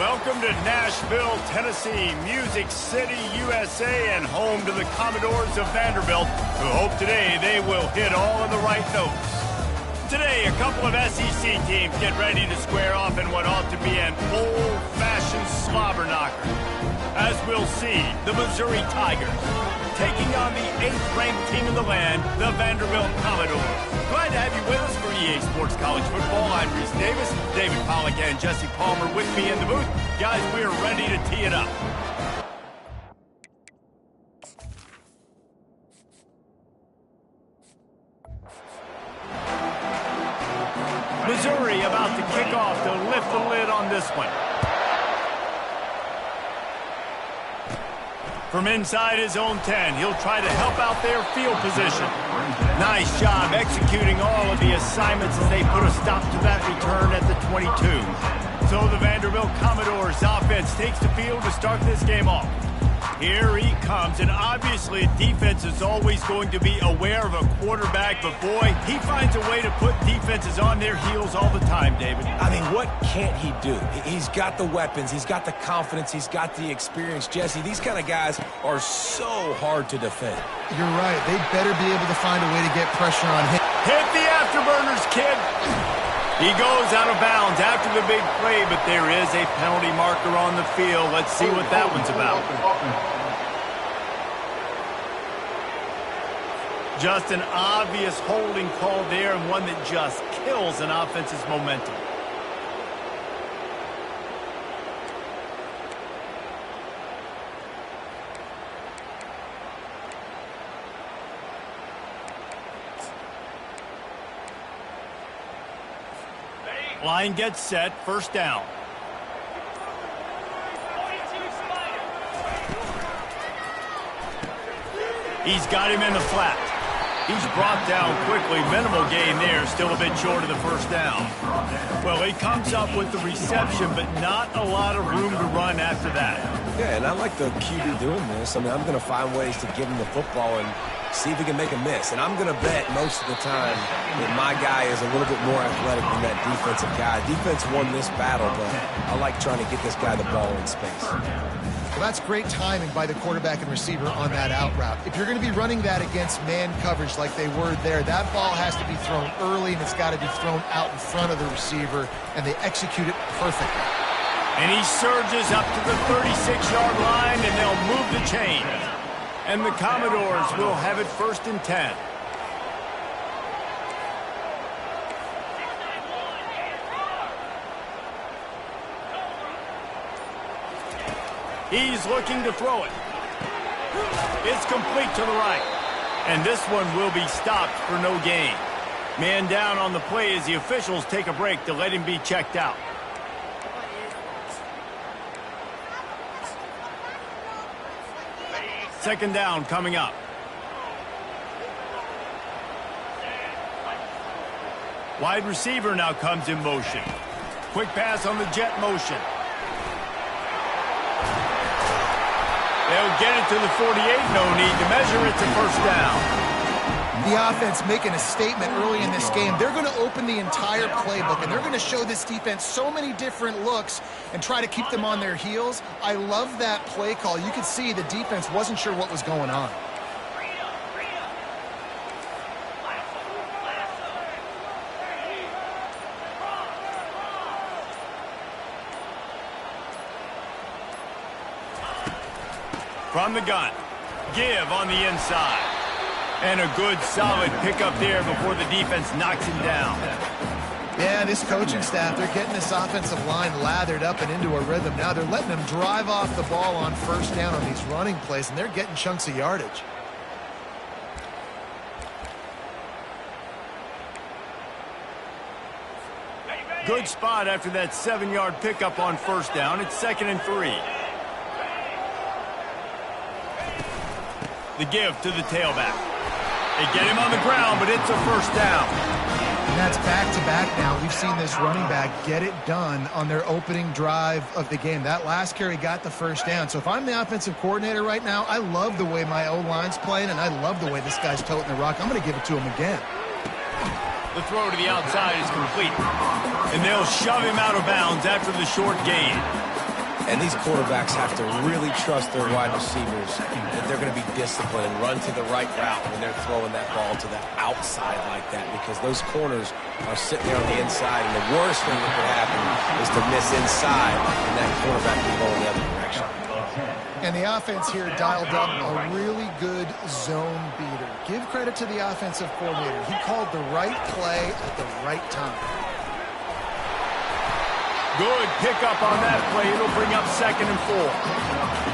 Welcome to Nashville, Tennessee, Music City, USA, and home to the Commodores of Vanderbilt, who hope today they will hit all of the right notes. Today, a couple of SEC teams get ready to square off in what ought to be an old-fashioned slobber knocker. As we'll see, the Missouri Tigers taking on the 8th-ranked team in the land, the Vanderbilt Commodores. Glad to have you with us for EA Sports College Football. I'm Reese Davis, David Pollack, and Jesse Palmer with me in the booth. Guys, we are ready to tee it up. Missouri about to kick off to lift the lid on this one. From inside his own 10, he'll try to help out their field position. Nice job executing all of the assignments as they put a stop to that return at the 22. So the Vanderbilt Commodores offense takes the field to start this game off. Here he comes, and obviously defense is always going to be aware of a quarterback, but boy, he finds a way to put defenses on their heels all the time, David. I mean, what can't he do? He's got the weapons, he's got the confidence, he's got the experience. Jesse, these kind of guys are so hard to defend. You're right. They better be able to find a way to get pressure on him. Hit the afterburners, kid. He goes out of bounds after the big play, but there is a penalty marker on the field. Let's see what that one's about. Just an obvious holding call there, and one that just kills an offense's momentum. Line gets set, first down. He's got him in the flat. He's brought down quickly. Minimal gain there, still a bit short of the first down. Well, he comes up with the reception, but not a lot of room to run after that. Yeah, and I like the QB doing this. I mean, I'm going to find ways to give him the football and see if he can make a miss. And I'm going to bet most of the time that my guy is a little bit more athletic than that defensive guy. Defense won this battle, but I like trying to get this guy the ball in space. Well, that's great timing by the quarterback and receiver on that out route. If you're going to be running that against man coverage like they were there, that ball has to be thrown early, and it's got to be thrown out in front of the receiver, and they execute it perfectly. And he surges up to the 36-yard line, and they'll move the chain. And the Commodores will have it first and 10. He's looking to throw it. It's complete to the right. And this one will be stopped for no gain. Man down on the play as the officials take a break to let him be checked out. Second down coming up. Wide receiver now comes in motion. Quick pass on the jet motion. They'll get it to the 48. No need to measure it to first down. The offense making a statement early in this game. They're going to open the entire playbook, and they're going to show this defense so many different looks and try to keep them on their heels. I love that play call. You could see the defense wasn't sure what was going on. From the gun, give on the inside. And a good, solid pickup there before the defense knocks him down. Yeah, this coaching staff, they're getting this offensive line lathered up and into a rhythm. Now they're letting them drive off the ball on first down on these running plays, and they're getting chunks of yardage. Good spot after that 7-yard pickup on first down. It's 2nd and 3. The give to the tailback. They get him on the ground, but it's a first down. And that's back-to-back now. We've seen this running back get it done on their opening drive of the game. That last carry got the first down. So if I'm the offensive coordinator right now, I love the way my O-line's playing, and I love the way this guy's toting the rock. I'm going to give it to him again. The throw to the outside is complete. And they'll shove him out of bounds after the short gain. And these quarterbacks have to really trust their wide receivers that they're going to be disciplined and run to the right route when they're throwing that ball to the outside like that, because those corners are sitting there on the inside, and the worst thing that could happen is to miss inside and that quarterback can go in the other direction. And the offense here dialed up a really good zone beater. Give credit to the offensive coordinator. He called the right play at the right time. Good pickup on that play. It'll bring up 2nd and 4.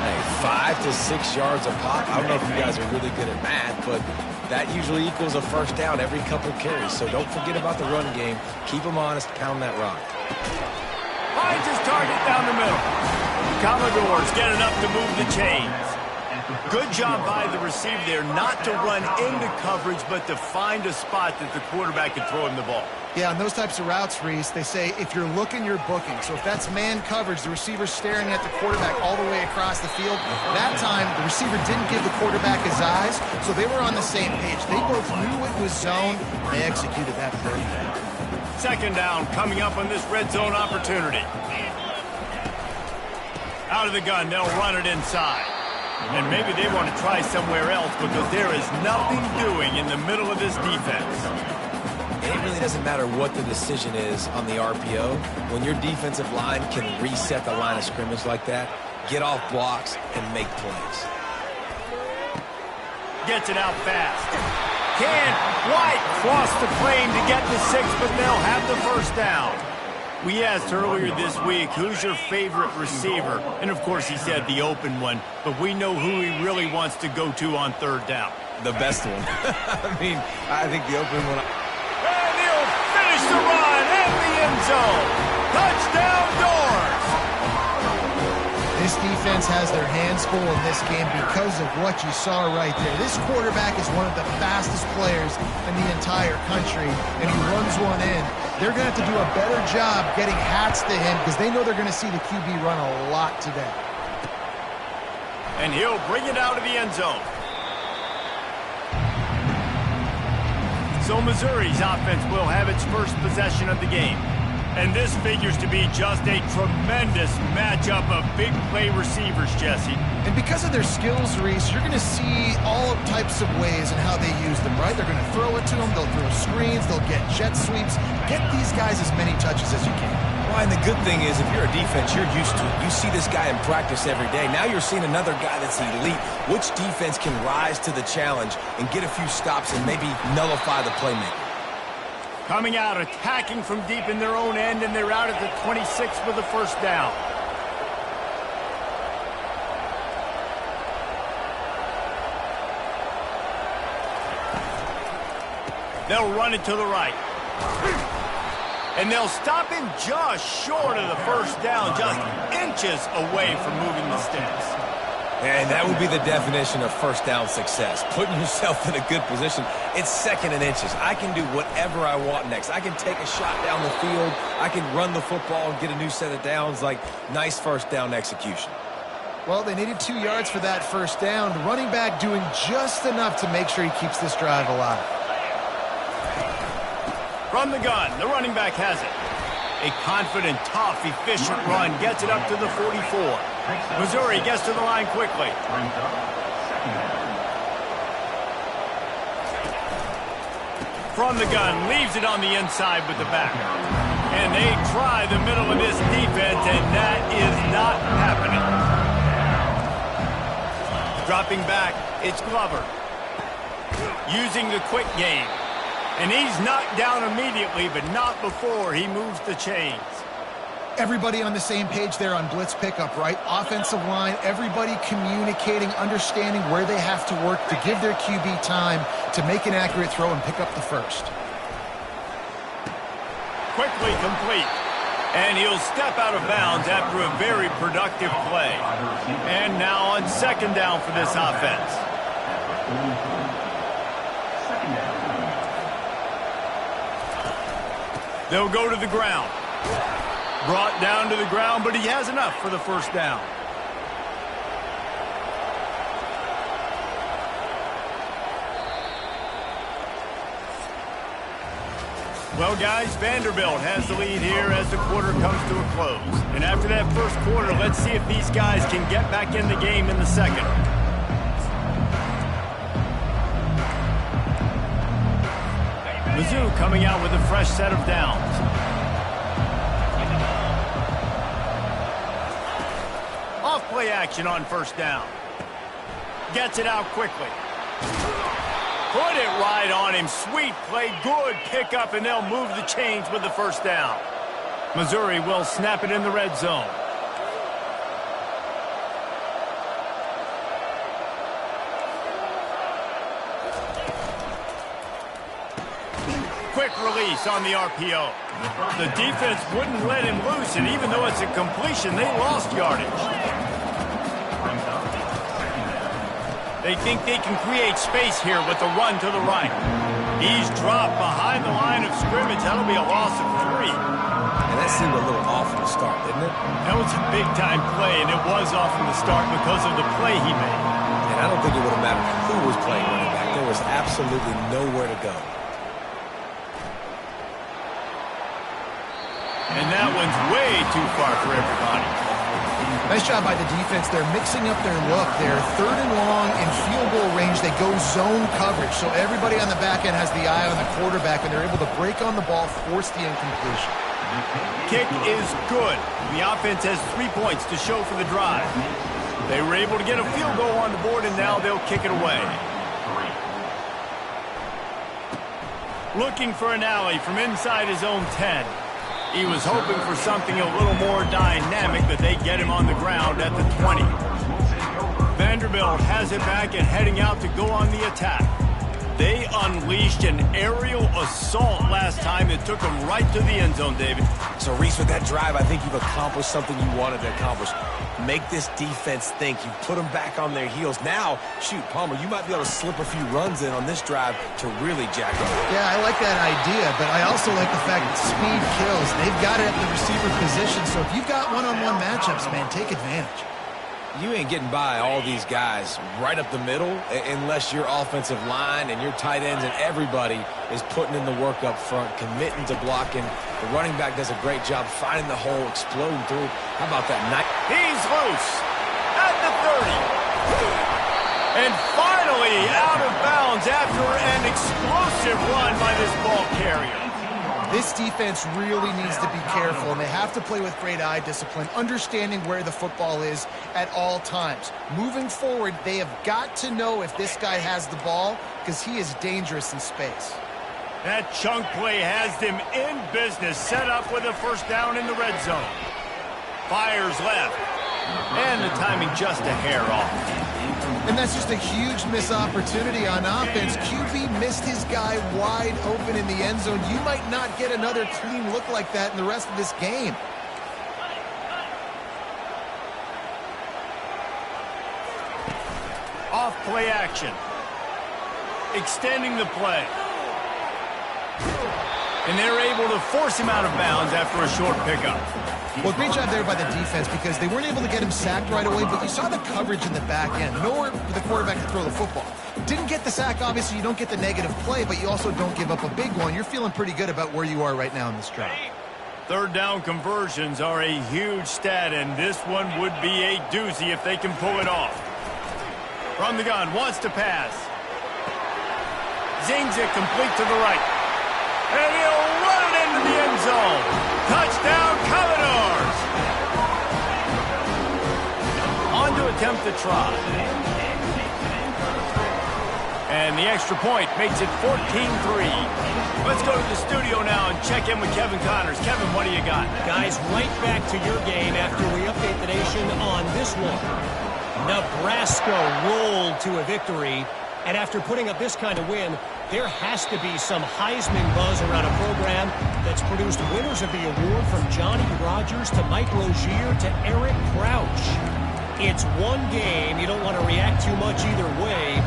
Hey, 5 to 6 yards a pop. I don't know if you guys are really good at math, but that usually equals a first down every couple carries. So don't forget about the run game. Keep them honest. Pound that rock. Finds his target down the middle. Commodores get enough to move the chains. Good job by the receiver there not to run into coverage, but to find a spot that the quarterback can throw him the ball. Yeah, on those types of routes, Reese, they say if you're looking, you're booking. So if that's man coverage, the receiver's staring at the quarterback all the way across the field. That time, the receiver didn't give the quarterback his eyes, so they were on the same page. They both knew it was zone. They executed that perfectly. 2nd down coming up on this red zone opportunity. Out of the gun, they'll run it inside. And maybe they want to try somewhere else because there is nothing doing in the middle of this defense. It really doesn't matter what the decision is on the RPO. When your defensive line can reset the line of scrimmage like that, get off blocks and make plays. Gets it out fast. Can White cross the plane to get the 6, but they'll have the first down. We asked earlier this week, who's your favorite receiver? And, of course, he said the open one, but we know who he really wants to go to on 3rd down. The best one. I think the open one. And he'll finish the run in the end zone. Touchdown, Doors! This defense has their hands full in this game because of what you saw right there. This quarterback is one of the fastest players in the entire country, and he runs one in. They're going to have to do a better job getting hats to him because they know they're going to see the QB run a lot today. And he'll bring it out of the end zone. So Missouri's offense will have its first possession of the game. And this figures to be just a tremendous matchup of big play receivers, Jesse. And because of their skills, Reese, you're going to see all types of ways in how they use them, right? They're going to throw it to them. They'll throw screens. They'll get jet sweeps. Get these guys as many touches as you can. Well, and the good thing is, if you're a defense, you're used to it. You see this guy in practice every day. Now you're seeing another guy that's elite. Which defense can rise to the challenge and get a few stops and maybe nullify the playmaker? Coming out, attacking from deep in their own end, and they're out at the 26 for the first down. They'll run it to the right. And they'll stop him just short of the first down, just inches away from moving the sticks. And that would be the definition of first down success. Putting yourself in a good position. It's 2nd and inches. I can do whatever I want next. I can take a shot down the field. I can run the football and get a new set of downs. Like, nice first down execution. Well, they needed 2 yards for that first down. The running back doing just enough to make sure he keeps this drive alive. From the gun, the running back has it. A confident, tough, efficient run gets it up to the 44. Missouri gets to the line quickly. From the gun, leaves it on the inside with the back. And they try the middle of this defense, and that is not happening. Dropping back, it's Glover. Using the quick game. And he's knocked down immediately, but not before he moves the chains. Everybody on the same page there on blitz pickup, right? Offensive line, everybody communicating, understanding where they have to work to give their QB time to make an accurate throw and pick up the first. Quickly complete. And he'll step out of bounds after a very productive play. And now on 2nd down for this offense. They'll go to the ground. Brought down to the ground, but he has enough for the first down. Well, guys, Vanderbilt has the lead here as the quarter comes to a close. And after that first quarter, let's see if these guys can get back in the game in the second. Mizzou coming out with a fresh set of downs. Off play action on first down. Gets it out quickly. Put it right on him. Sweet play. Good pickup, and they'll move the chains with the first down. Missouri will snap it in the red zone. Quick release on the RPO. The defense wouldn't let him loose, and even though it's a completion, they lost yardage. They think they can create space here with the run to the right. He's dropped behind the line of scrimmage. That'll be a loss of 3. And that seemed a little off from the start, didn't it? That was a big-time play, and it was off from the start because of the play he made. And I don't think it would have mattered who was playing running back. There was absolutely nowhere to go. And that one's way too far for everybody. Nice job by the defense. They're mixing up their look. They're 3rd and long in field goal range. They go zone coverage. So everybody on the back end has the eye on the quarterback, and they're able to break on the ball, force the incompletion. Kick is good. The offense has 3 points to show for the drive. They were able to get a field goal on the board, and now they'll kick it away. Looking for an alley from inside his own 10. He was hoping for something a little more dynamic, but they get him on the ground at the 20. Vanderbilt has it back and heading out to go on the attack. They unleashed an aerial assault last time that took them right to the end zone, David. So, Reese, with that drive, I think you've accomplished something you wanted to accomplish. Make this defense think. You put them back on their heels. Now, shoot, Palmer, you might be able to slip a few runs in on this drive to really jack them up. Yeah, I like that idea, but I also like the fact that speed kills. They've got it at the receiver position, so if you've got one-on-one matchups, man, take advantage. You ain't getting by all these guys right up the middle unless your offensive line and your tight ends and everybody is putting in the work up front, committing to blocking. The running back does a great job finding the hole, exploding through. How about that? He's loose at the 30. And finally out of bounds after an explosive run by this ball carrier. This defense really needs to be careful, and they have to play with great eye discipline, understanding where the football is at all times. Moving forward, they have got to know if this guy has the ball, because he is dangerous in space. That chunk play has them in business, set up with a first down in the red zone. Fires left, and the timing just a hair off. And that's just a huge missed opportunity on offense. QB missed his guy wide open in the end zone. You might not get another clean look like that in the rest of this game. Off play action. Extending the play. And they're able to force him out of bounds after a short pickup. Well, great job there by the defense because they weren't able to get him sacked right away, but you saw the coverage in the back end. Nowhere for the quarterback to throw the football. Didn't get the sack, obviously. You don't get the negative play, but you also don't give up a big one. You're feeling pretty good about where you are right now in this drive. Third down conversions are a huge stat, and this one would be a doozy if they can pull it off. From the gun, wants to pass. Zings it complete to the right. And he'll run it into the end zone. Touchdown, Commodores! On to attempt the try. And the extra point makes it 14-3. Let's go to the studio now and check in with Kevin Connors. Kevin, what do you got? Guys, right back to your game after we update the nation on this one. Nebraska rolled to a victory, and after putting up this kind of win, there has to be some Heisman buzz around a program that's produced winners of the award from Johnny Rodgers to Mike Rozier to Eric Crouch. It's one game. You don't want to react too much either way,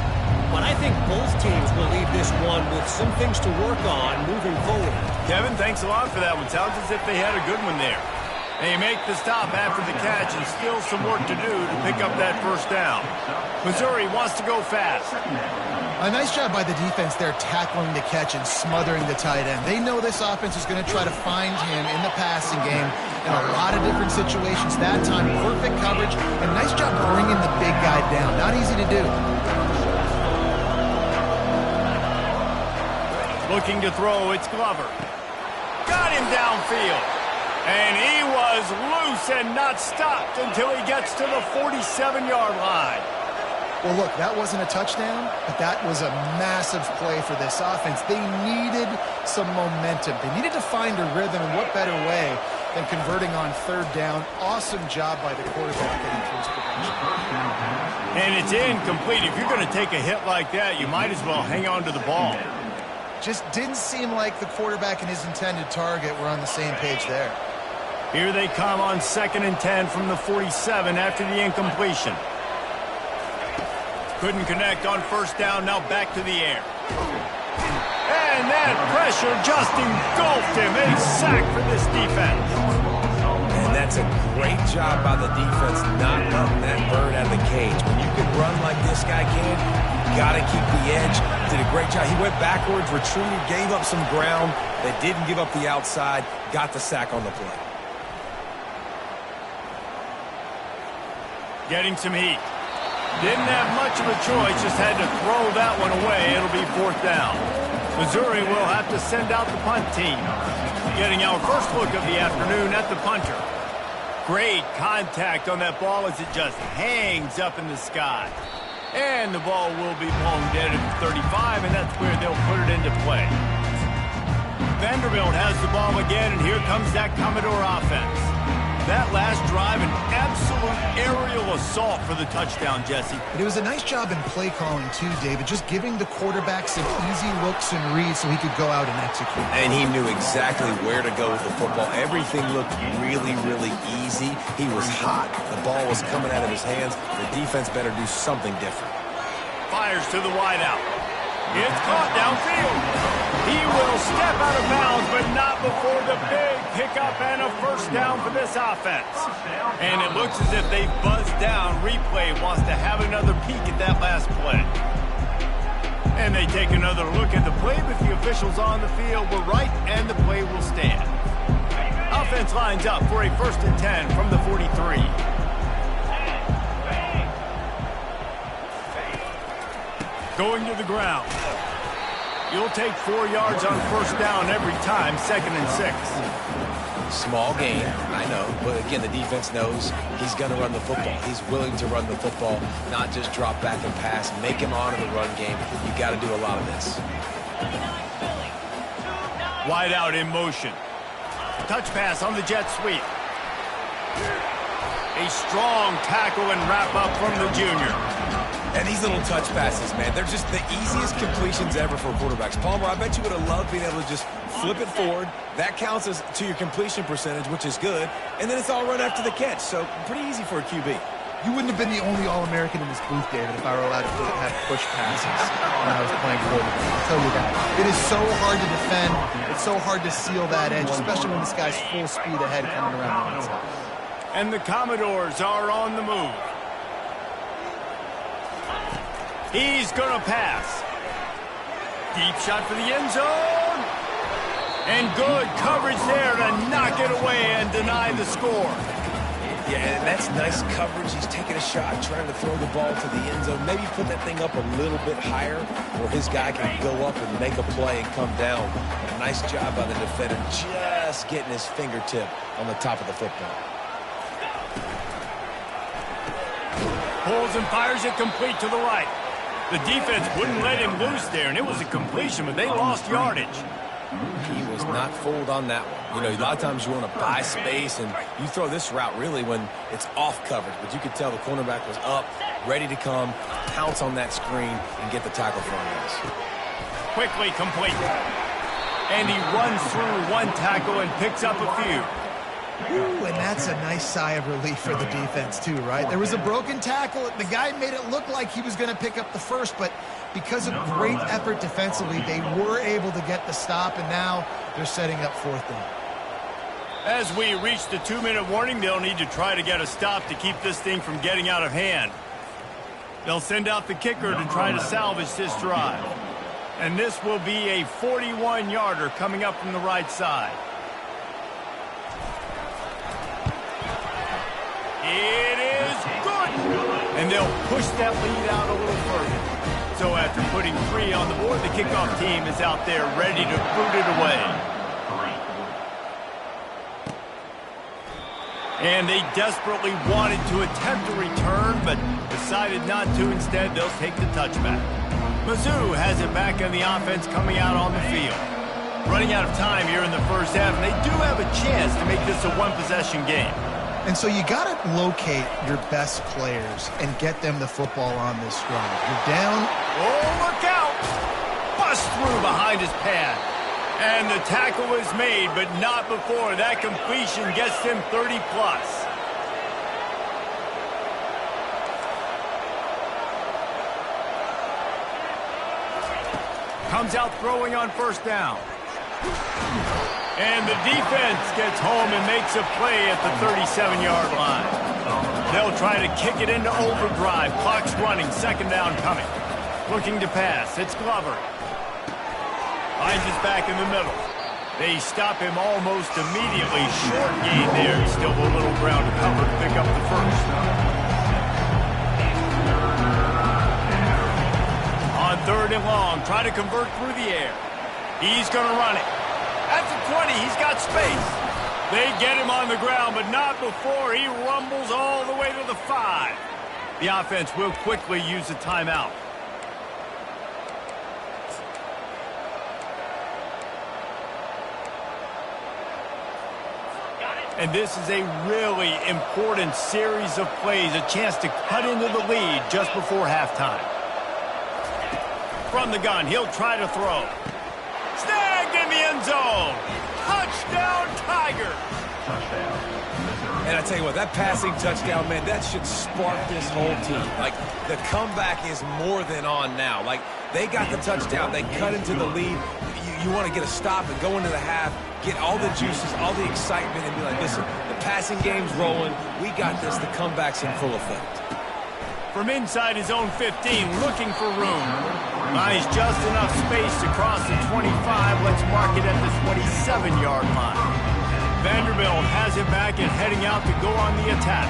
but I think both teams will leave this one with some things to work on moving forward. Kevin, thanks a lot for that one. Sounds as if they had a good one there. They make the stop after the catch and still some work to do to pick up that first down. Missouri wants to go fast. A nice job by the defense there tackling the catch and smothering the tight end. They know this offense is going to try to find him in the passing game in a lot of different situations. That time, perfect coverage, and nice job bringing the big guy down. Not easy to do. Looking to throw, it's Glover. Got him downfield. And he was loose and not stopped until he gets to the 47-yard line. Well, look, that wasn't a touchdown, but that was a massive play for this offense. They needed some momentum. They needed to find a rhythm, and what better way than converting on third down. Awesome job by the quarterback getting through his progression. And it's incomplete. If you're going to take a hit like that, you might as well hang on to the ball. Just didn't seem like the quarterback and his intended target were on the same page there. Here they come on 2nd and 10 from the 47 after the incompletion. Couldn't connect on first down, now back to the air. And that pressure just engulfed him. A sack for this defense. And that's a great job by the defense not letting that bird out of the cage. When you can run like this guy can, you got to keep the edge. Did a great job. He went backwards, retreated, gave up some ground. They didn't give up the outside, got the sack on the play. Getting some heat. Didn't have much of a choice, just had to throw that one away. It'll be 4th down. Missouri will have to send out the punt team. Getting our first look of the afternoon at the punter. Great contact on that ball as it just hangs up in the sky. And the ball will be blown dead at the 35, and that's where they'll put it into play. Vanderbilt has the ball again, and here comes that Commodore offense. That last drive, an absolute aerial assault for the touchdown, Jesse. But it was a nice job in play calling, too, David, just giving the quarterback some easy looks and reads so he could go out and execute. And he knew exactly where to go with the football. Everything looked really, really easy. He was hot. The ball was coming out of his hands. The defense better do something different. Fires to the wideout. It's caught downfield. He will step out of bounds, but not before the big pickup and a first down for this offense. And it looks as if they've buzzed down. Replay wants to have another peek at that last play. And they take another look at the play, but the officials on the field were right, and the play will stand. Offense lines up for a 1st and 10 from the 43. Going to the ground. You'll take 4 yards on first down every time, 2nd and 6. Small game, I know, but again, the defense knows he's going to run the football. He's willing to run the football, not just drop back and pass, make him honor the run game. You got to do a lot of this. Wide out in motion. Touch pass on the jet sweep. A strong tackle and wrap up from the junior. And these little touch passes, man, they're just the easiest completions ever for quarterbacks. Palmer, I bet you would have loved being able to just flip it forward. That counts as to your completion percentage, which is good. And then it's all run after the catch, so pretty easy for a QB. You wouldn't have been the only All-American in this booth, David, if I were allowed to have push passes when I was playing quarterback. I'll tell you that. It is so hard to defend. It's so hard to seal that edge, especially when this guy's full speed ahead coming around the inside. And the Commodores are on the move. He's going to pass. Deep shot for the end zone. And good coverage there to knock it away and deny the score. Yeah, and that's nice coverage. He's taking a shot, trying to throw the ball to the end zone. Maybe put that thing up a little bit higher where his guy can go up and make a play and come down. A nice job by the defender just getting his fingertip on the top of the football. Pulls and fires it complete to the right. The defense wouldn't let him loose there, and it was a completion, but they lost yardage. He was not fooled on that one. You know, a lot of times you want to buy space, and you throw this route really when it's off coverage. But you could tell the cornerback was up, ready to come, pounce on that screen, and get the tackle for him. Quickly complete. And he runs through one tackle and picks up a few. Ooh, and that's a nice sigh of relief for the defense, too, right? There was a broken tackle. The guy made it look like he was going to pick up the first, but because of great effort defensively, they were able to get the stop, and now they're setting up 4th down. As we reach the 2-minute warning, they'll need to try to get a stop to keep this thing from getting out of hand. They'll send out the kicker to try to salvage this drive. And this will be a 41-yarder coming up from the right side. It is good! And they'll push that lead out a little further. So after putting 3 on the board, the kickoff team is out there ready to boot it away. And they desperately wanted to attempt a return, but decided not to. Instead, they'll take the touchback. Mizzou has it back in the offense coming out on the field. Running out of time here in the first half, and they do have a chance to make this a one-possession game. And so you got to locate your best players and get them the football on this drive. You're down. Oh, look out! Bust through behind his pad. And the tackle was made, but not before that completion gets them 30-plus. Comes out throwing on first down. And the defense gets home and makes a play at the 37-yard line. They'll try to kick it into overdrive. Clock's running, second down coming. Looking to pass, it's Glover. Finds his back in the middle. They stop him almost immediately. Short gain there. Still a little ground to cover to pick up the first. On 3rd and long, try to convert through the air. He's going to run it. At the 20, he's got space. They get him on the ground, but not before he rumbles all the way to the 5. The offense will quickly use a timeout. And this is a really important series of plays, a chance to cut into the lead just before halftime. From the gun, he'll try to throw. Snagged in the end zone. Touchdown, Tiger. And I tell you what, that passing touchdown, man, that should spark this whole team. Like, the comeback is more than on now. Like, they got the touchdown. They cut into the lead. You want to get a stop and go into the half, get all the juices, all the excitement, and be like, listen, the passing game's rolling. We got this. The comeback's in full effect. From inside his own 15, looking for room. Buys just enough space to cross the 25. Let's mark it at the 27-yard line. Vanderbilt has it back and heading out to go on the attack.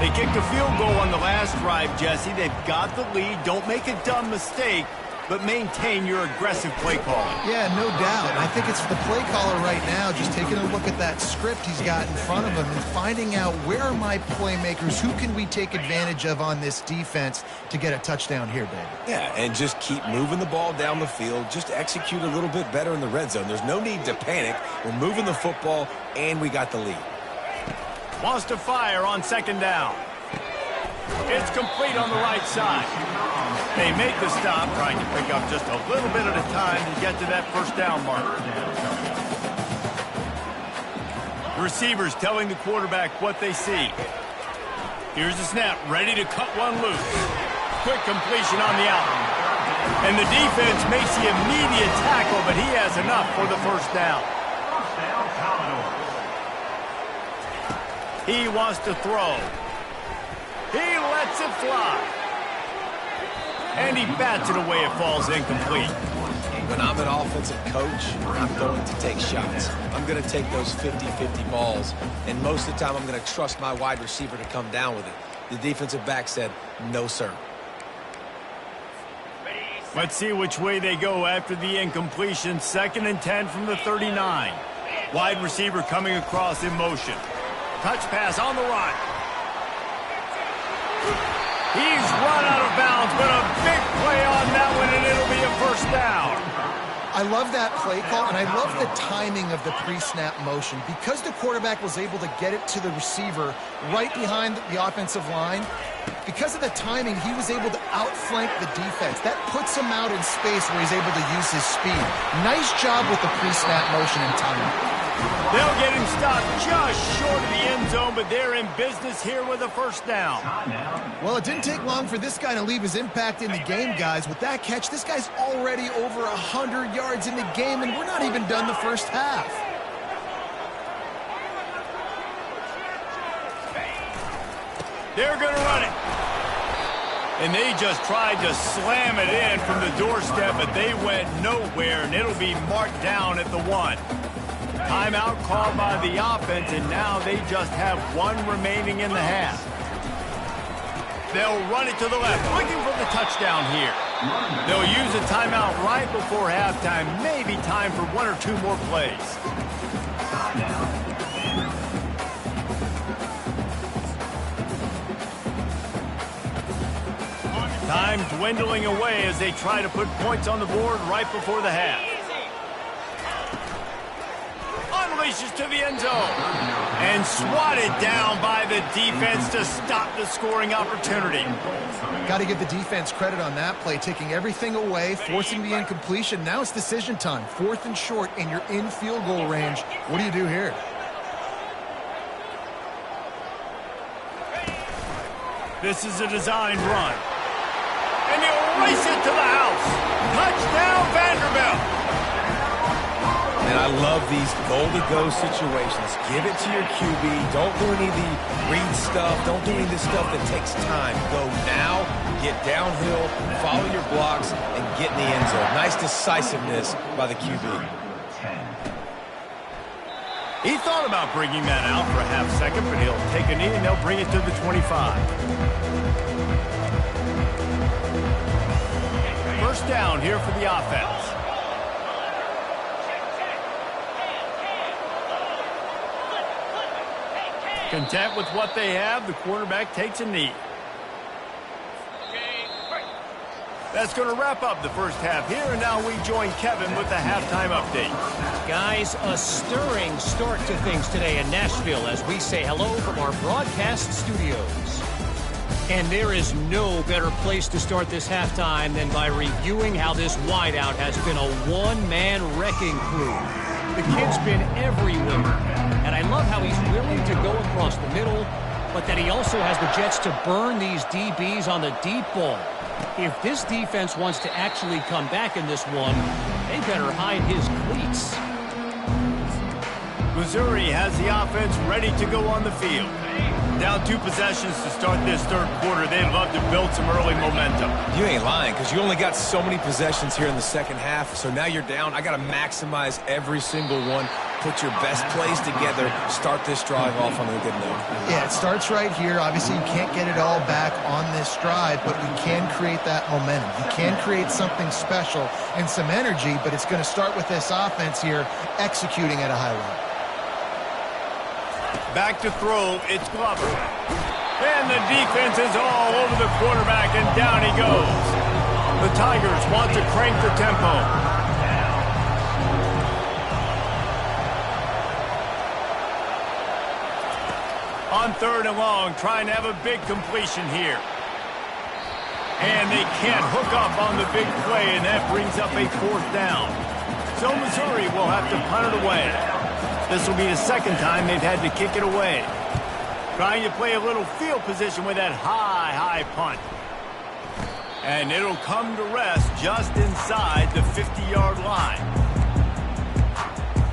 They kicked a field goal on the last drive, Jesse. They've got the lead. Don't make a dumb mistake, but maintain your aggressive play calling. Yeah, no doubt. I think it's the play caller right now just taking a look at that script he's got in front of him and finding out where are my playmakers, who can we take advantage of on this defense to get a touchdown here, baby. Yeah, and just keep moving the ball down the field. Just execute a little bit better in the red zone. There's no need to panic. We're moving the football, and we got the lead. Wants to fire on second down. It's complete on the right side. They make the stop, trying to pick up just a little bit at a time to get to that first down mark. Receivers telling the quarterback what they see. Here's the snap, ready to cut one loose. Quick completion on the out. And the defense makes the immediate tackle, but he has enough for the first down. He wants to throw. He lets it fly. And he bats it away. It falls incomplete. When I'm an offensive coach, I'm going to take shots. I'm going to take those 50-50 balls. And most of the time, I'm going to trust my wide receiver to come down with it. The defensive back said, no, sir. Let's see which way they go after the incompletion. 2nd and 10 from the 39. Wide receiver coming across in motion. Touch pass on the run. He's run out of bounds, but a big play on that one, and it'll be a first down. I love that play call, and I love the timing of the pre-snap motion. Because the quarterback was able to get it to the receiver right behind the offensive line, because of the timing, he was able to outflank the defense. That puts him out in space where he's able to use his speed. Nice job with the pre-snap motion and timing. They'll get him stopped just short of the end zone, but they're in business here with a first down. Well, it didn't take long for this guy to leave his impact in the game, guys. With that catch, this guy's already over 100 yards in the game, and we're not even done the first half. They're going to run it. And they just tried to slam it in from the doorstep, but they went nowhere, and it'll be marked down at the 1. Timeout called by the offense, and now they just have 1 remaining in the half. They'll run it to the left, looking for the touchdown here. They'll use a timeout right before halftime, maybe time for 1 or 2 more plays. Time dwindling away as they try to put points on the board right before the half. Unleashes to the end zone. And swatted down by the defense to stop the scoring opportunity. Got to give the defense credit on that play, taking everything away, forcing the incompletion. Now it's decision time. 4th and short, and you're in field goal range. What do you do here? This is a designed run. And he'll race it to the house. Touchdown, Vanderbilt. And I love these goal-to-go situations. Give it to your QB. Don't do any of the read stuff. Don't do any of the stuff that takes time. Go now, get downhill, follow your blocks, and get in the end zone. Nice decisiveness by the QB. He thought about bringing that out for a half second, but he'll take a knee and they'll bring it to the 25. First down here for the offense. Content with what they have, the quarterback takes a knee. That's going to wrap up the first half here, and now we join Kevin with the halftime update. Guys, a stirring start to things today in Nashville as we say hello from our broadcast studios. And there is no better place to start this halftime than by reviewing how this wideout has been a one-man wrecking crew. The kid's been everywhere, and I love how he's willing to go across the middle, but that he also has the jets to burn these DBs on the deep ball. If this defense wants to actually come back in this one, they better hide his cleats. Missouri has the offense ready to go on the field. Down 2 possessions to start this third quarter. They'd love to build some early momentum. You ain't lying, because you only got so many possessions here in the second half, so now you're down. I got to maximize every single one. Put your best plays together. Start this drive off on a good note. Yeah, it starts right here. Obviously, you can't get it all back on this drive, but you can create that momentum. You can create something special and some energy, but it's going to start with this offense here executing at a high level. Back to throw, it's Glover. And the defense is all over the quarterback, and down he goes. The Tigers want to crank the tempo. On 3rd and long, trying to have a big completion here. And they can't hook up on the big play, and that brings up a 4th down. So Missouri will have to punt it away. This will be the second time they've had to kick it away. Trying to play a little field position with that high punt. And it'll come to rest just inside the 50-yard line.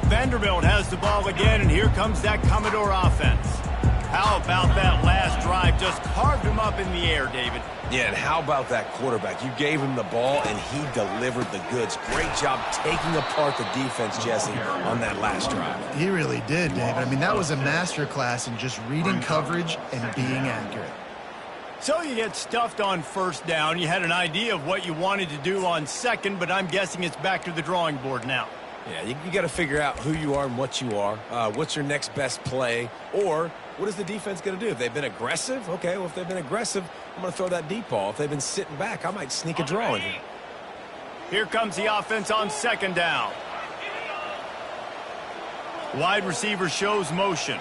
Vanderbilt has the ball again, and here comes that Commodore offense. How about that last drive? Just carved him up in the air, David. Yeah, and how about that quarterback? You gave him the ball, and he delivered the goods. Great job taking apart the defense, Jesse, on that last drive. He really did, David. I mean, that was a masterclass in just reading coverage and being accurate. So you get stuffed on 1st down. You had an idea of what you wanted to do on 2nd, but I'm guessing it's back to the drawing board now. Yeah, you got to figure out who you are and what you are. What's your next best play? Or what is the defense going to do? If they've been aggressive, okay, well, if they've been aggressive, I'm going to throw that deep ball. If they've been sitting back, I might sneak a draw in here. Here comes the offense on 2nd down. Wide receiver shows motion.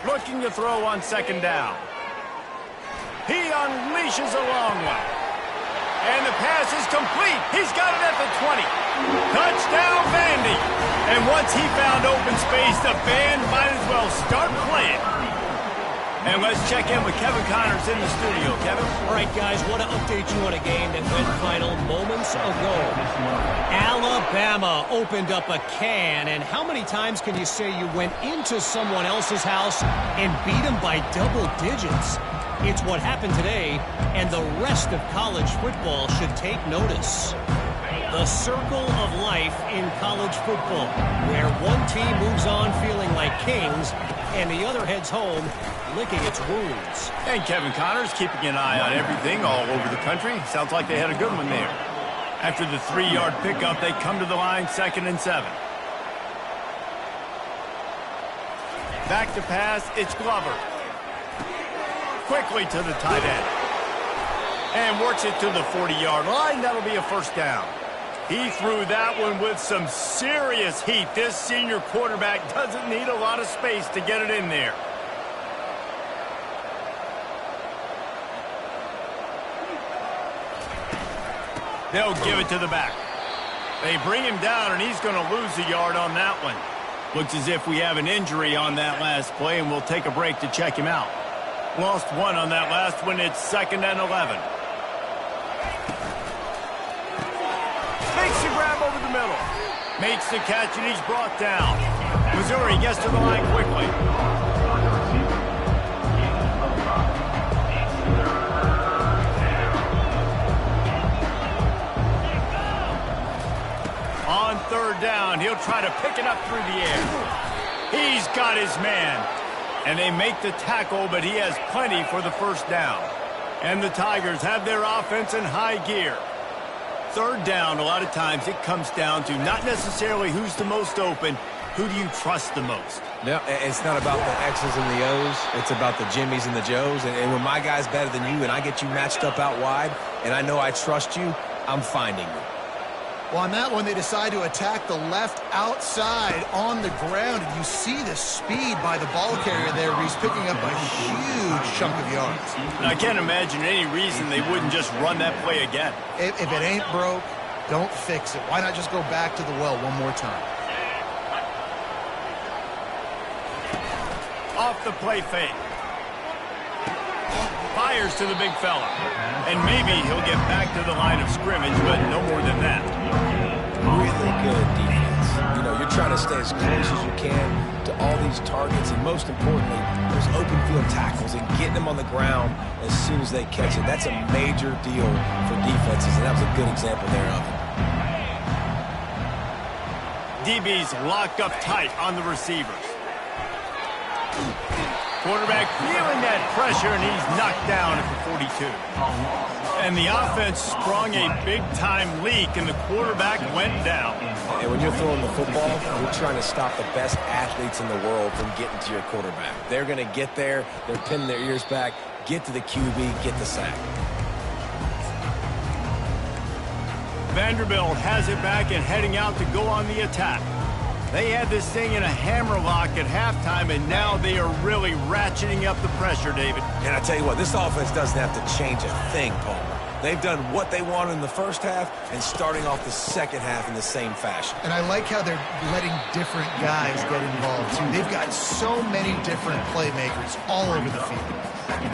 Looking to throw on 2nd down. He unleashes a long one. And the pass is complete. He's got it at the 20. Touchdown, Vandy. And once he found open space, the band might as well start playing. And let's check in with Kevin Connors in the studio. Kevin? All right, guys, want to update you on a game that went final moments ago. Alabama opened up a can, and how many times can you say you went into someone else's house and beat them by double digits? It's what happened today, and the rest of college football should take notice. The circle of life in college football, where one team moves on feeling like kings, and the other heads home licking its wounds. And Kevin Connors keeping an eye on everything all over the country. Sounds like they had a good one there. After the 3-yard pickup, they come to the line, 2nd and 7. Back to pass, it's Glover. Quickly to the tight end. And works it to the 40-yard line. That'll be a first down. He threw that one with some serious heat. This senior quarterback doesn't need a lot of space to get it in there. They'll give it to the back. They bring him down, and he's going to lose a yard on that one. Looks as if we have an injury on that last play, and we'll take a break to check him out. Lost one on that last one. It's 2nd and 11. Makes the grab over the middle. Makes the catch, and he's brought down. Missouri gets to the line quickly. On 3rd down, he'll try to pick it up through the air. He's got his man. And they make the tackle, but he has plenty for the first down. And the Tigers have their offense in high gear. 3rd down, a lot of times it comes down to not necessarily who's the most open, who do you trust the most? No, it's not about the X's and the O's. It's about the Jimmies and the Joes. And when my guy's better than you and I get you matched up out wide and I know I trust you, I'm finding you. Well, on that one, they decide to attack the left outside on the ground. And you see the speed by the ball carrier there, where he's picking up a huge chunk of yards. I can't imagine any reason they wouldn't just run that play again. If it ain't broke, don't fix it. Why not just go back to the well one more time? Off the play fake. Fires to the big fella. And maybe he'll get back to the line of scrimmage, but no more than that. Really good defense. You know, you're trying to stay as close as you can to all these targets, and most importantly, those open field tackles and getting them on the ground as soon as they catch it. That's a major deal for defenses, and that was a good example there of it. DB's locked up tight on the receivers. Quarterback feeling that pressure, and he's knocked down at the 42. And the offense sprung a big-time leak, and the quarterback went down. And when you're throwing the football, you're trying to stop the best athletes in the world from getting to your quarterback. They're going to get there. They're pinning their ears back, get to the QB, get the sack. Vanderbilt has it back and heading out to go on the attack. They had this thing in a hammerlock at halftime, and now they are really ratcheting up the pressure, David. And I tell you what, this offense doesn't have to change a thing, Palmer. They've done what they wanted in the first half and starting off the second half in the same fashion. And I like how they're letting different guys get involved, too. They've got so many different playmakers all over the field.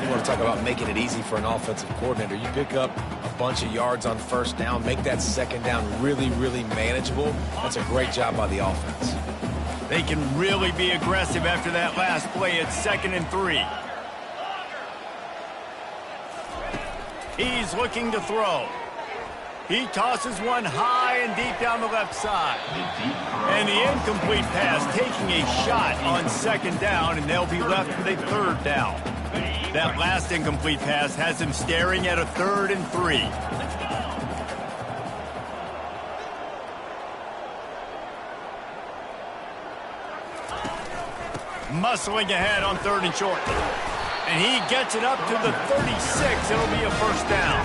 You want to talk about making it easy for an offensive coordinator. You pick up a bunch of yards on first down, make that second down really, really manageable. That's a great job by the offense. They can really be aggressive after that last play at 2nd and 3. He's looking to throw. He tosses one high and deep down the left side. And the incomplete pass taking a shot on 2nd down, and they'll be left with a 3rd down. That last incomplete pass has him staring at a 3rd and 3. Muscling ahead on 3rd and short. And he gets it up to the 36. It'll be a first down.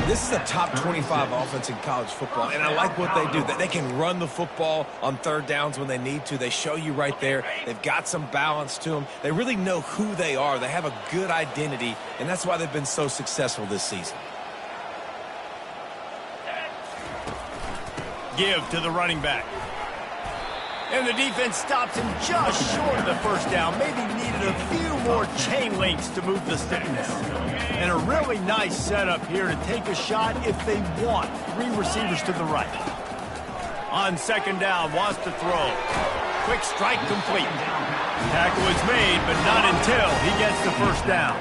This is a top 25 offense in college football, and I like what they do. They can run the football on 3rd downs when they need to. They show you right there. They've got some balance to them. They really know who they are. They have a good identity, and that's why they've been so successful this season. Give to the running back. And the defense stops him just short of the first down. Maybe needed a few more chain links to move the stickiness. And a really nice setup here to take a shot if they want. 3 receivers to the right. On 2nd down, wants to throw. Quick strike complete. Tackle is made, but not until he gets the first down.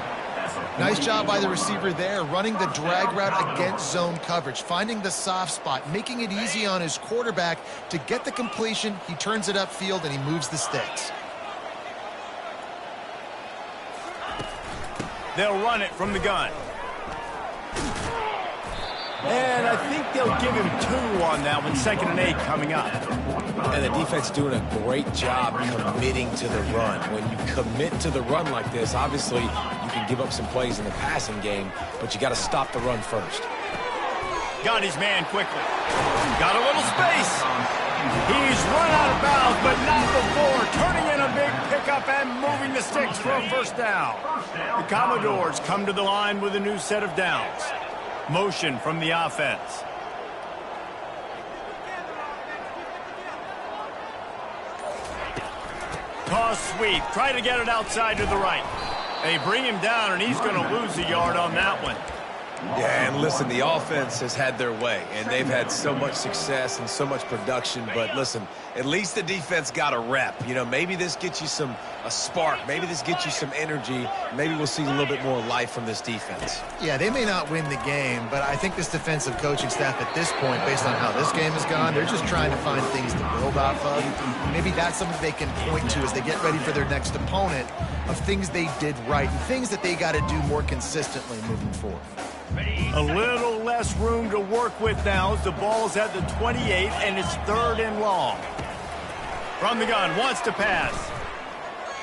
Nice job by the receiver there, running the drag route against zone coverage, finding the soft spot, making it easy on his quarterback to get the completion. He turns it upfield, and he moves the sticks. They'll run it from the gun. And I think they'll give him 2 on that one, 2nd and 8 coming up. And the defense doing a great job committing to the run. When you commit to the run like this, obviously you can give up some plays in the passing game, but you got to stop the run first. Got his man quickly. Got a little space. He's run out of bounds, but not before. Turning in a big pickup and moving the sticks for a first down. The Commodores come to the line with a new set of downs. Motion from the offense. Toss sweep. Try to get it outside to the right. They bring him down, and he's going to lose a yard on that one. Yeah, and listen, the offense has had their way, and they've had so much success and so much production. But listen, at least the defense got a rep. You know, maybe this gets you a spark. Maybe this gets you some energy. Maybe we'll see a little bit more life from this defense. Yeah, they may not win the game, but I think this defensive coaching staff at this point, based on how this game has gone, they're just trying to find things to build off of. Maybe that's something they can point to as they get ready for their next opponent, of things they did right and things that they got to do more consistently moving forward. A little less room to work with now as the ball's at the 28 and it's 3rd and long. From the gun, wants to pass.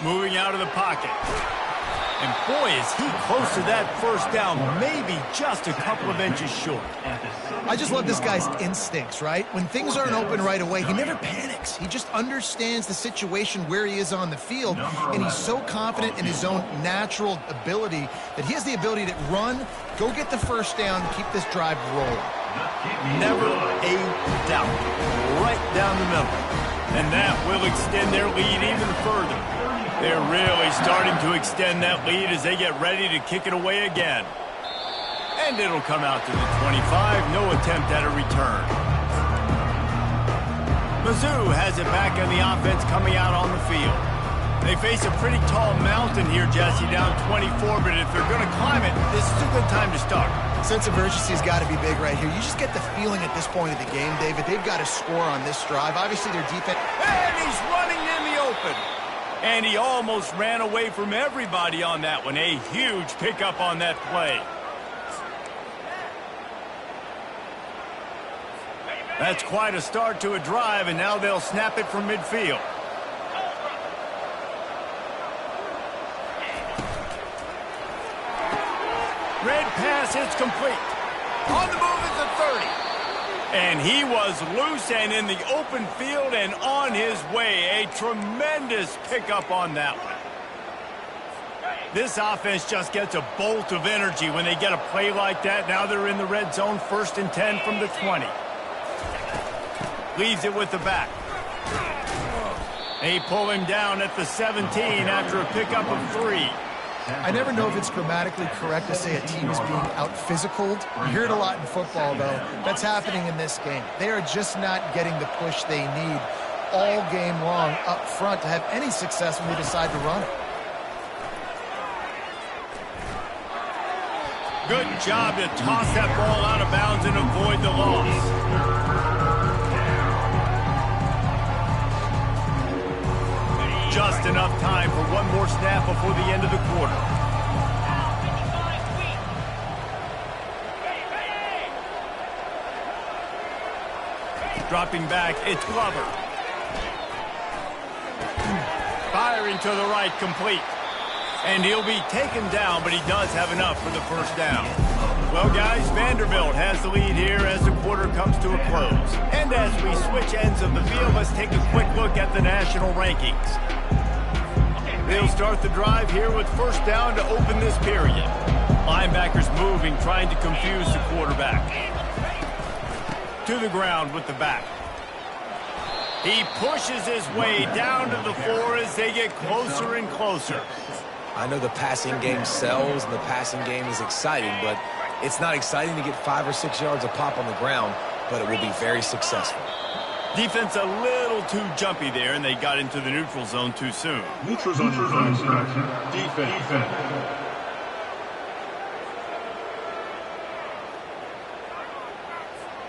Moving out of the pocket. And boy, is he close to that first down, maybe just a couple of inches short. I just love this guy's instincts, right? When things aren't open right away, he never panics. He just understands the situation where he is on the field, and he's so confident in his own natural ability that he has the ability to run, go get the first down, and keep this drive rolling. Never a doubt. Right down the middle. And that will extend their lead even further. They're really starting to extend that lead as they get ready to kick it away again. And it'll come out to the 25. No attempt at a return. Mizzou has it back on the offense coming out on the field. They face a pretty tall mountain here, Jesse, down 24, but if they're going to climb it, this is a good time to start. Sense of urgency's got to be big right here. You just get the feeling at this point of the game, David, they've got to score on this drive. Obviously, their defense... And he's running in the open. And he almost ran away from everybody on that one. A huge pickup on that play. That's quite a start to a drive, and now they'll snap it from midfield. Red pass hits complete. On the move at the 30. And he was loose and in the open field and on his way. A tremendous pickup on that one. This offense just gets a bolt of energy when they get a play like that. Now they're in the red zone, 1st and 10 from the 20. Leaves it with the back. They pull him down at the 17 after a pickup of 3. I never know if it's grammatically correct to say a team is being out-physicaled. You hear it a lot in football, though. That's happening in this game. They are just not getting the push they need all game long up front to have any success when they decide to run it. Good job to toss that ball out of bounds and avoid the loss. Just enough time for one more snap before the end of the quarter. Dropping back, it's Glover. Firing to the right, complete. And he'll be taken down, but he does have enough for the first down. Well, guys, Vanderbilt has the lead here as the quarter comes to a close. And as we switch ends of the field, let's take a quick look at the national rankings. They'll start the drive here with first down to open this period. Linebackers moving, trying to confuse the quarterback. To the ground with the back. He pushes his way down to the floor as they get closer and closer. I know the passing game sells and the passing game is exciting, but it's not exciting to get 5 or 6 yards a pop on the ground, but it will be very successful. Defense a little too jumpy there, and they got into the neutral zone too soon. Neutral zone defense.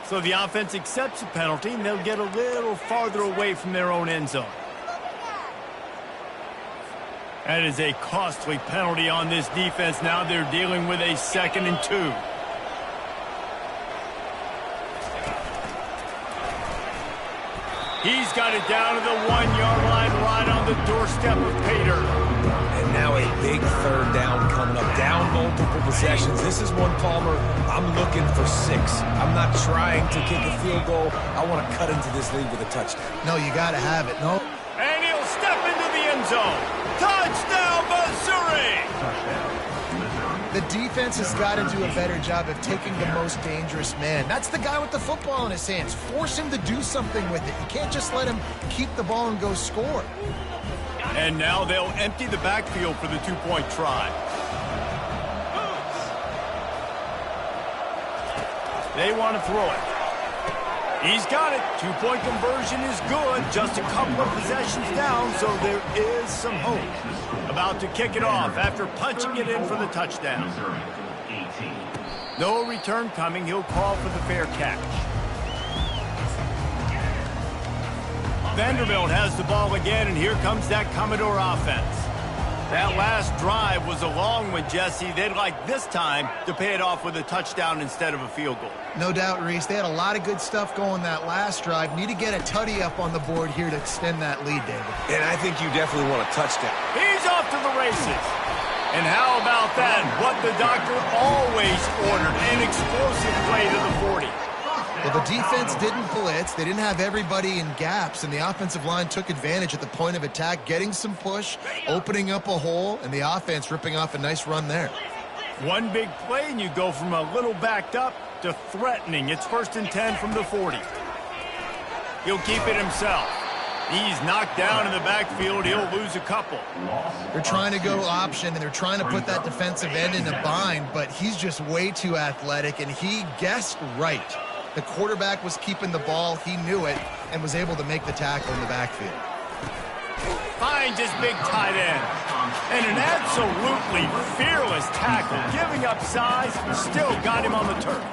So the offense accepts the penalty, and they'll get a little farther away from their own end zone. That is a costly penalty on this defense. Now they're dealing with a 2nd and 2. He's got it down to the 1-yard line right on the doorstep of Pater. And now a big 3rd down coming up. Down multiple possessions. This is one, Palmer, I'm looking for 6. I'm not trying to kick a field goal. I want to cut into this lead with a touchdown. No, you got to have it. No. And he'll step into the end zone. Touchdown, Missouri! The defense has got to do a better job of taking the most dangerous man. That's the guy with the football in his hands. Force him to do something with it. You can't just let him keep the ball and go score. And now they'll empty the backfield for the 2-point try. They want to throw it. He's got it. 2-point conversion is good. Just a couple of possessions down, so there is some hope. About to kick it off after punching it in for the touchdown. No return coming. He'll call for the fair catch. Vanderbilt has the ball again, and here comes that Commodore offense. That last drive was a long one, Jesse. They'd like this time to pay it off with a touchdown instead of a field goal. No doubt, Reese. They had a lot of good stuff going that last drive. Need to get a tutty up on the board here to extend that lead, David. And I think you definitely want a touchdown. He's off to the races. And how about that? What the doctor always ordered, an explosive play to the 40. Well, the defense didn't blitz. They didn't have everybody in gaps, and the offensive line took advantage at the point of attack, getting some push, opening up a hole, and the offense ripping off a nice run there. One big play, and you go from a little backed up to threatening. It's 1st and 10 from the 40. He'll keep it himself. He's knocked down in the backfield. He'll lose a couple. They're trying to go option, and they're trying to put that defensive end in a bind, but he's just way too athletic, and he guessed right. The quarterback was keeping the ball. He knew it and was able to make the tackle in the backfield. Finds his big tight end. And an absolutely fearless tackle. Giving up size, still got him on the turf.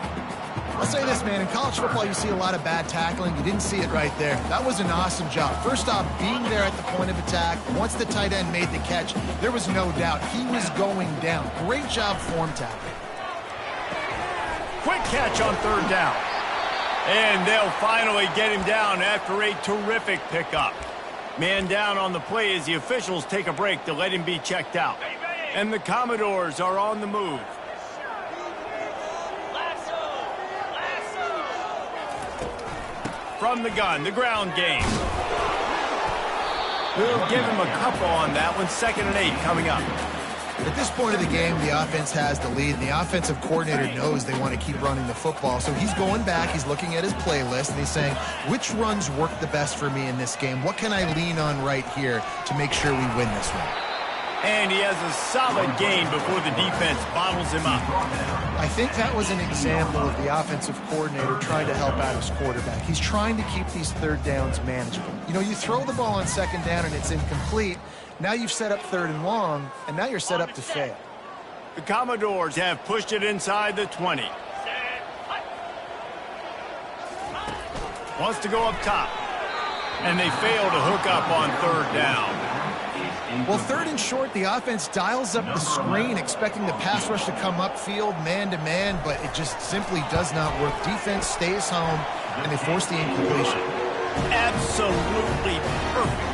I'll say this, man. In college football, you see a lot of bad tackling. You didn't see it right there. That was an awesome job. First off, being there at the point of attack. Once the tight end made the catch, there was no doubt he was going down. Great job form tackling. Quick catch on 3rd down. And they'll finally get him down after a terrific pickup. Man down on the play as the officials take a break to let him be checked out. And the Commodores are on the move. From the gun, the ground game. We'll give him a couple on that one. 2nd and 8 coming up. At this point of the game, the offense has the lead, and the offensive coordinator knows they want to keep running the football. So he's going back, he's looking at his playlist, and he's saying, which runs work the best for me in this game? What can I lean on right here to make sure we win this one? And he has a solid gain before the defense bottles him up. I think that was an example of the offensive coordinator trying to help out his quarterback. He's trying to keep these 3rd downs manageable. You know, you throw the ball on 2nd down and it's incomplete. Now you've set up 3rd and long, and now you're set up to fail. The Commodores have pushed it inside the 20. Wants to go up top. And they fail to hook up on 3rd down. Well, 3rd and short, the offense dials up the screen, expecting the pass rush to come upfield man-to-man, but it just simply does not work. Defense stays home, and they force the incompletion. Absolutely perfect.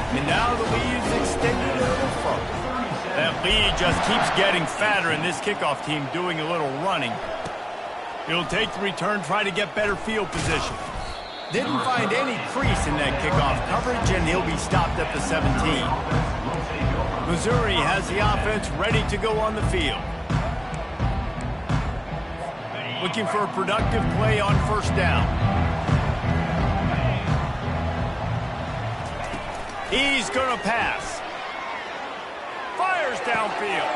And now the lead's extended a little further. That lead just keeps getting fatter, and this kickoff team doing a little running. He'll take the return, try to get better field position. Didn't find any crease in that kickoff coverage, and he'll be stopped at the 17. Missouri has the offense ready to go on the field. Looking for a productive play on 1st down. He's going to pass. Fires downfield.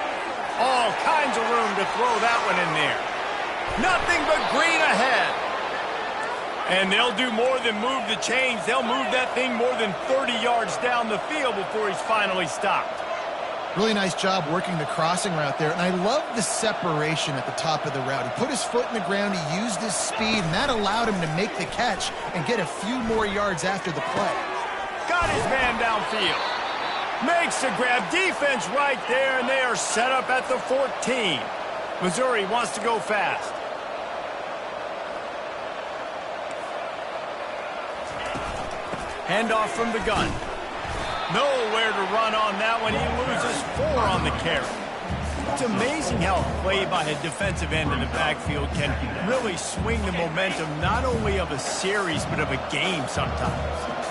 All kinds of room to throw that one in there. Nothing but green ahead. And they'll do more than move the chains. They'll move that thing more than 30 yards down the field before he's finally stopped. Really nice job working the crossing route there. And I love the separation at the top of the route. He put his foot in the ground, he used his speed, and that allowed him to make the catch and get a few more yards after the play. Got his man downfield. Makes the grab. Defense right there, and they are set up at the 14. Missouri wants to go fast. Handoff from the gun. Nowhere to run on that one. He loses 4 on the carry. It's amazing how a play by a defensive end in the backfield can really swing the momentum not only of a series but of a game sometimes.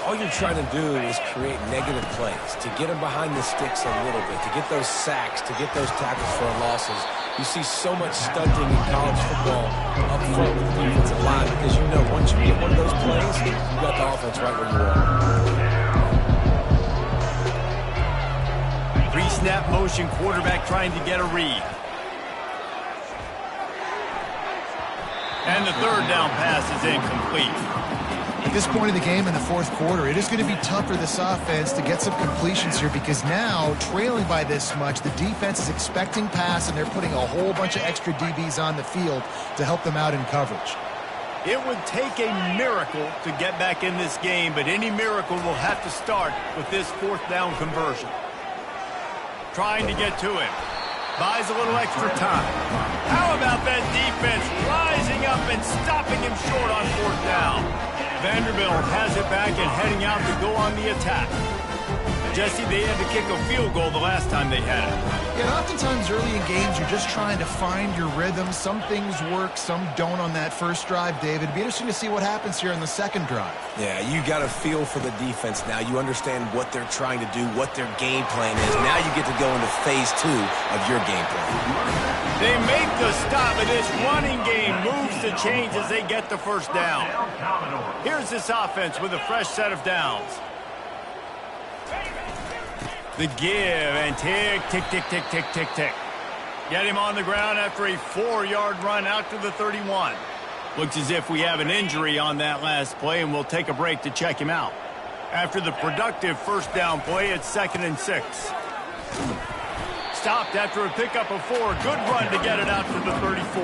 All you're trying to do is create negative plays, to get them behind the sticks a little bit, to get those sacks, to get those tackles for losses. You see so much stunting in college football up front with the defensive line because you know once you get one of those plays, you got the offense right where you are. Pre-snap motion, quarterback trying to get a read. And the third down pass is incomplete. At this point of the game in the fourth quarter, it is going to be tough for this offense to get some completions here because now, trailing by this much, the defense is expecting pass and they're putting a whole bunch of extra DBs on the field to help them out in coverage. It would take a miracle to get back in this game, but any miracle will have to start with this fourth down conversion. Trying to get to him. Buys a little extra time. How about that defense rising up and stopping him short on fourth down? Vanderbilt has it back and heading out to go on the attack. Jesse, they had to kick a field goal the last time they had it. Yeah, oftentimes early in games, you're just trying to find your rhythm. Some things work, some don't on that first drive, David. It'd be interesting to see what happens here in the second drive. Yeah, you got a feel for the defense now. You understand what they're trying to do, what their game plan is. Now you get to go into phase 2 of your game plan. They make the stop, and this running game moves the chains as they get the first down. Here's this offense with a fresh set of downs. The give, and tick, tick, tick, tick, tick, tick, tick. Get him on the ground after a 4-yard run out to the 31. Looks as if we have an injury on that last play, and we'll take a break to check him out. After the productive first down play, it's 2nd and 6. Stopped after a pickup of 4. Good run to get it out to the 34.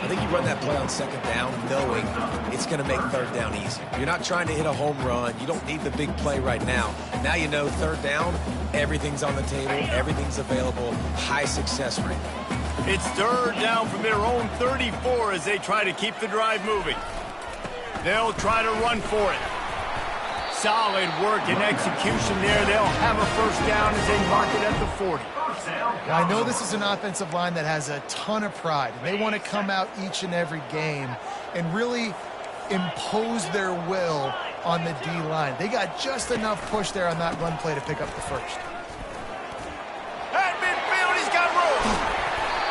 I think you run that play on second down knowing it's going to make third down easy. You're not trying to hit a home run. You don't need the big play right now. Now you know third down, everything's on the table, everything's available, high success rate. It's third down from their own 34 as they try to keep the drive moving. They'll try to run for it. Solid work and execution there. They'll have a first down as they mark it at the 40. I know this is an offensive line that has a ton of pride. They want to come out each and every game and really impose their will on the D-line. They got just enough push there on that run play to pick up the first. At midfield, he's got room.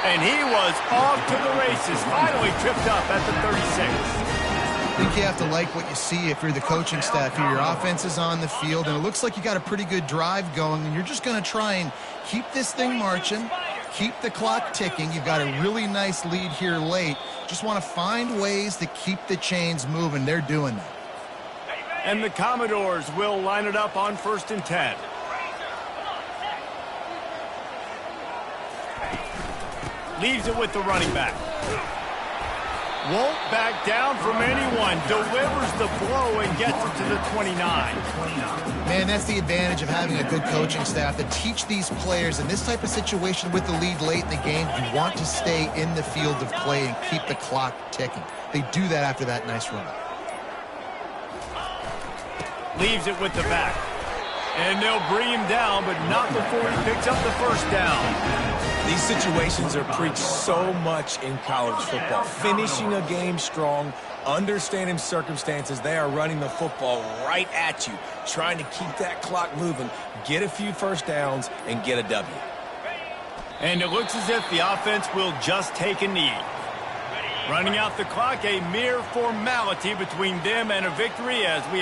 And he was off to the races. Finally tripped up at the 36. I think you have to like what you see if you're the coaching staff here. Your offense is on the field, and it looks like you got a pretty good drive going, and you're just going to try and keep this thing marching, keep the clock ticking. You've got a really nice lead here late. Just want to find ways to keep the chains moving. They're doing that. And the Commodores will line it up on 1st and 10. Leaves it with the running back. Won't back down from anyone. Delivers the blow and gets it to the 29. Man, that's the advantage of having a good coaching staff to teach these players in this type of situation with the lead late in the game. You want to stay in the field of play and keep the clock ticking. They do that after that nice run. Leaves it with the back. And they'll bring him down, but not before he picks up the first down. These situations are preached so much in college football. Finishing a game strong, understanding circumstances. They are running the football right at you, trying to keep that clock moving, get a few first downs, and get a W. And it looks as if the offense will just take a knee. Running out the clock, a mere formality between them and a victory as we